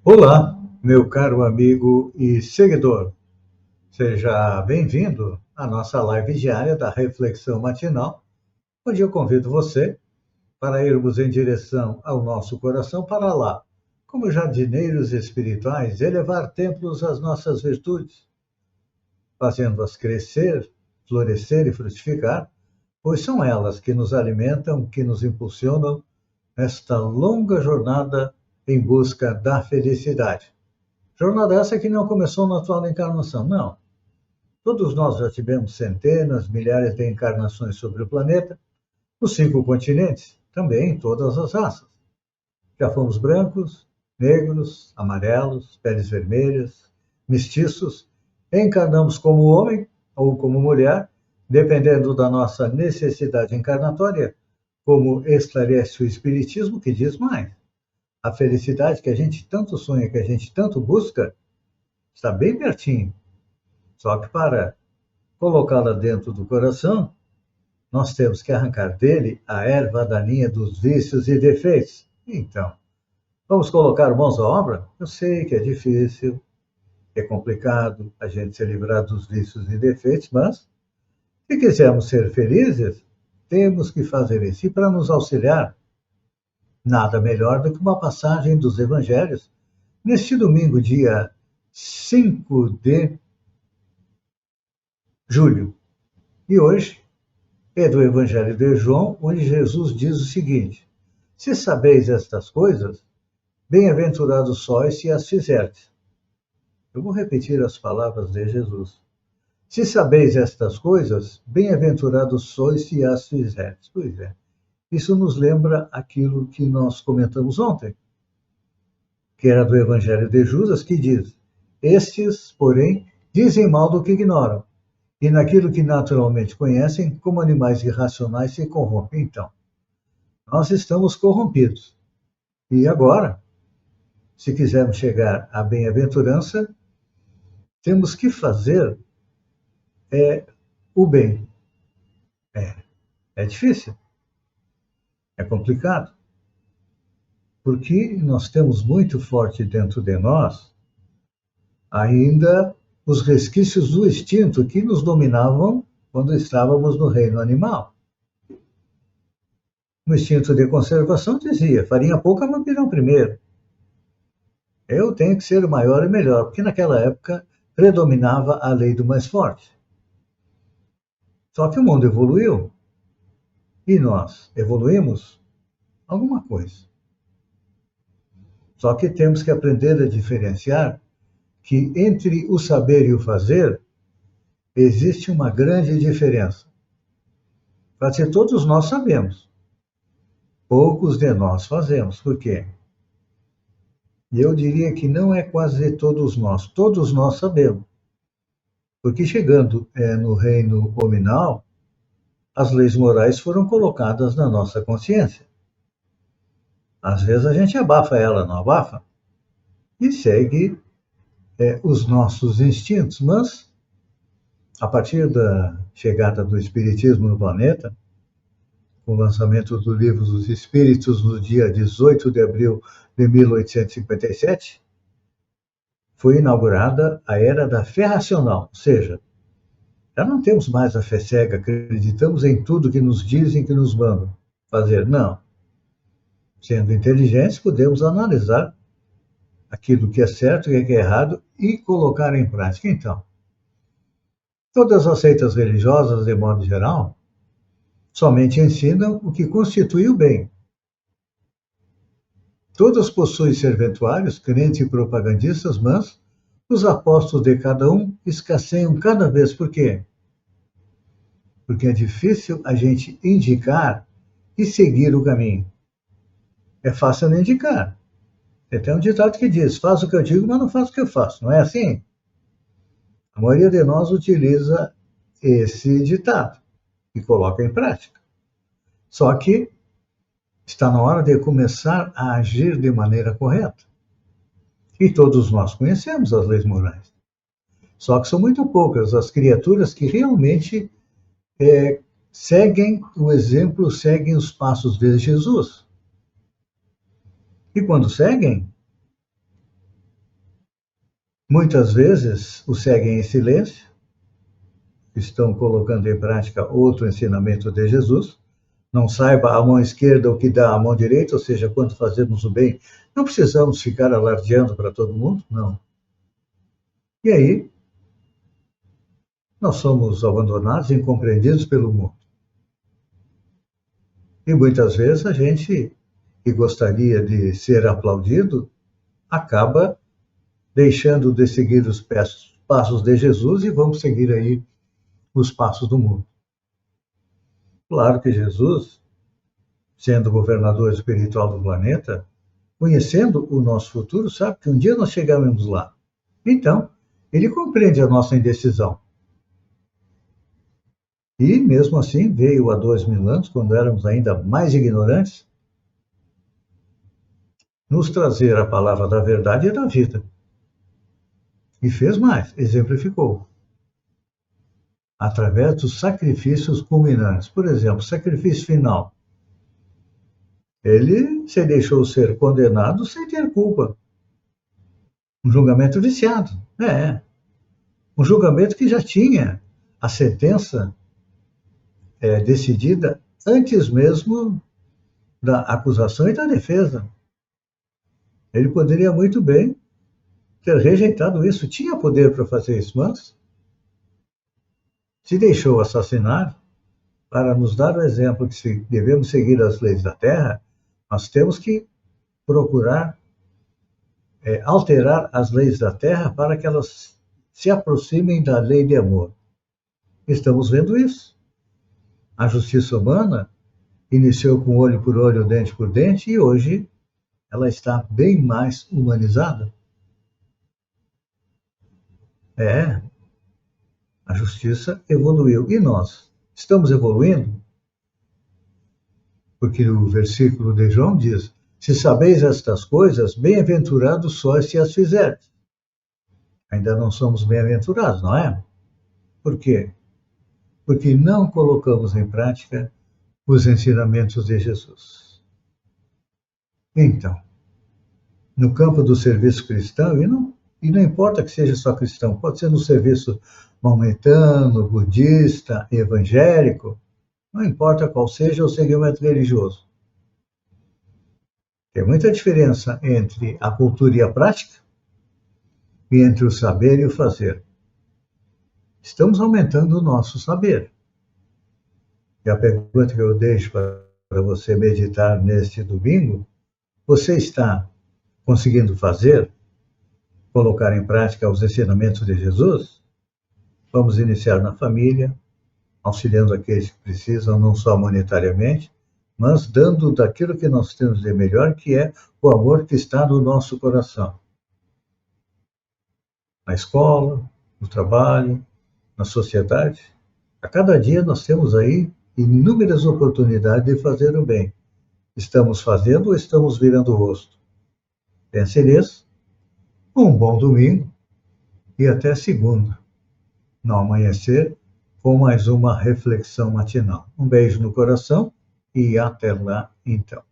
Olá, meu caro amigo e seguidor. Seja bem-vindo à nossa live diária da Reflexão Matinal, onde eu convido você para irmos em direção ao nosso coração para lá, como jardineiros espirituais, elevar templos às nossas virtudes, fazendo-as crescer, florescer e frutificar, pois são elas que nos alimentam, que nos impulsionam nesta longa jornada em busca da felicidade. Jornada essa que não começou na atual encarnação, não. Todos nós já tivemos centenas, milhares de encarnações sobre o planeta, nos 5 continentes, também em todas as raças. Já fomos brancos, negros, amarelos, peles vermelhas, mestiços, encarnamos como homem ou como mulher, dependendo da nossa necessidade encarnatória, como esclarece o Espiritismo, que diz mais. A felicidade que a gente tanto sonha, que a gente tanto busca, está bem pertinho. Só que para colocá-la dentro do coração, nós temos que arrancar dele a erva daninha dos vícios e defeitos. Então, vamos colocar mãos à obra? Eu sei que é difícil, é complicado a gente se livrar dos vícios e defeitos, mas se quisermos ser felizes, temos que fazer isso. E para nos auxiliar, nada melhor do que uma passagem dos Evangelhos neste domingo, dia 5 de julho. E hoje é do Evangelho de João, onde Jesus diz o seguinte: se sabeis estas coisas, bem-aventurados sois se as fizerdes. Eu vou repetir as palavras de Jesus. Se sabeis estas coisas, bem-aventurados sois se as fizerdes. Pois é, isso nos lembra aquilo que nós comentamos ontem, que era do Evangelho de Judas, que diz: estes, porém, dizem mal do que ignoram, e naquilo que naturalmente conhecem, como animais irracionais se corrompem. Então, nós estamos corrompidos. E agora, se quisermos chegar à bem-aventurança, temos que fazer o bem. É difícil, é complicado, porque nós temos muito forte dentro de nós ainda os resquícios do instinto que nos dominavam quando estávamos no reino animal. O instinto de conservação dizia: farinha pouca, mas pirão primeiro. Eu tenho que ser o maior e melhor, porque naquela época predominava a lei do mais forte. Só que o mundo evoluiu e nós evoluímos alguma coisa. Só que temos que aprender a diferenciar que entre o saber e o fazer existe uma grande diferença. Quase todos nós sabemos, poucos de nós fazemos. Por quê? E eu diria que não é quase todos nós sabemos. Porque chegando no reino hominal, as leis morais foram colocadas na nossa consciência. Às vezes a gente abafa ela, não abafa? E segue os nossos instintos, mas a partir da chegada do Espiritismo no planeta, com o lançamento do Livro dos Espíritos no dia 18 de abril de 1857, foi inaugurada a Era da Fé Racional, ou seja, já não temos mais a fé cega, acreditamos em tudo que nos dizem, que nos mandam fazer. Não. Sendo inteligentes, podemos analisar aquilo que é certo e que é errado e colocar em prática. Então, todas as seitas religiosas, de modo geral, somente ensinam o que constitui o bem. Todas possuem serventuários, crentes e propagandistas, mas os apóstolos de cada um escasseiam cada vez. Por quê? Porque é difícil a gente indicar e seguir o caminho. É fácil não indicar. Tem um ditado que diz: faz o que eu digo, mas não faz o que eu faço. Não é assim? A maioria de nós utiliza esse ditado e coloca em prática. Só que está na hora de começar a agir de maneira correta. E todos nós conhecemos as leis morais. Só que são muito poucas as criaturas que realmente seguem o exemplo, seguem os passos de Jesus. E quando seguem, Muitas vezes o seguem em silêncio, estão colocando em prática outro ensinamento de Jesus. Não saiba a mão esquerda o que dá a mão direita, ou seja, quando fazemos o bem, não precisamos ficar alardeando para todo mundo, não. E aí, nós somos abandonados e incompreendidos pelo mundo. E muitas vezes a gente, que gostaria de ser aplaudido, acaba deixando de seguir os passos de Jesus e vamos seguir aí os passos do mundo. Claro que Jesus, sendo governador espiritual do planeta, conhecendo o nosso futuro, sabe que um dia nós chegaremos lá. Então, ele compreende a nossa indecisão. E, mesmo assim, veio há 2000 anos, quando éramos ainda mais ignorantes, nos trazer a palavra da verdade e da vida. E fez mais, exemplificou. Através dos sacrifícios culminantes. Por exemplo, sacrifício final. Ele se deixou ser condenado sem ter culpa. Um julgamento viciado. Um julgamento que já tinha a sentença decidida antes mesmo da acusação e da defesa. Ele poderia muito bem ter rejeitado isso, tinha poder para fazer isso, mas se deixou assassinar para nos dar o exemplo que se devemos seguir as leis da terra, nós temos que procurar alterar as leis da terra para que elas se aproximem da lei de amor. Estamos vendo isso. A justiça humana iniciou com olho por olho, dente por dente, e hoje ela está bem mais humanizada. A justiça evoluiu. E nós? Estamos evoluindo? Porque o versículo de João diz: se sabeis estas coisas, bem-aventurados sois se as fizerdes. Ainda não somos bem-aventurados, não é? Por quê? Porque não colocamos em prática os ensinamentos de Jesus. Então, no campo do serviço cristão, e não importa que seja só cristão, pode ser no serviço maometano, budista, evangélico, não importa qual seja o segmento religioso. Tem muita diferença entre a cultura e a prática, e entre o saber e o fazer. Estamos aumentando o nosso saber. E a pergunta que eu deixo para você meditar neste domingo: você está conseguindo fazer, colocar em prática os ensinamentos de Jesus? Vamos iniciar na família, auxiliando aqueles que precisam, não só monetariamente, mas dando daquilo que nós temos de melhor, que é o amor que está no nosso coração. Na escola, no trabalho, na sociedade, a cada dia nós temos aí inúmeras oportunidades de fazer o bem. Estamos fazendo ou estamos virando o rosto? Pense nisso. Um bom domingo e até segunda, no amanhecer, com mais uma reflexão matinal. Um beijo no coração e até lá, então.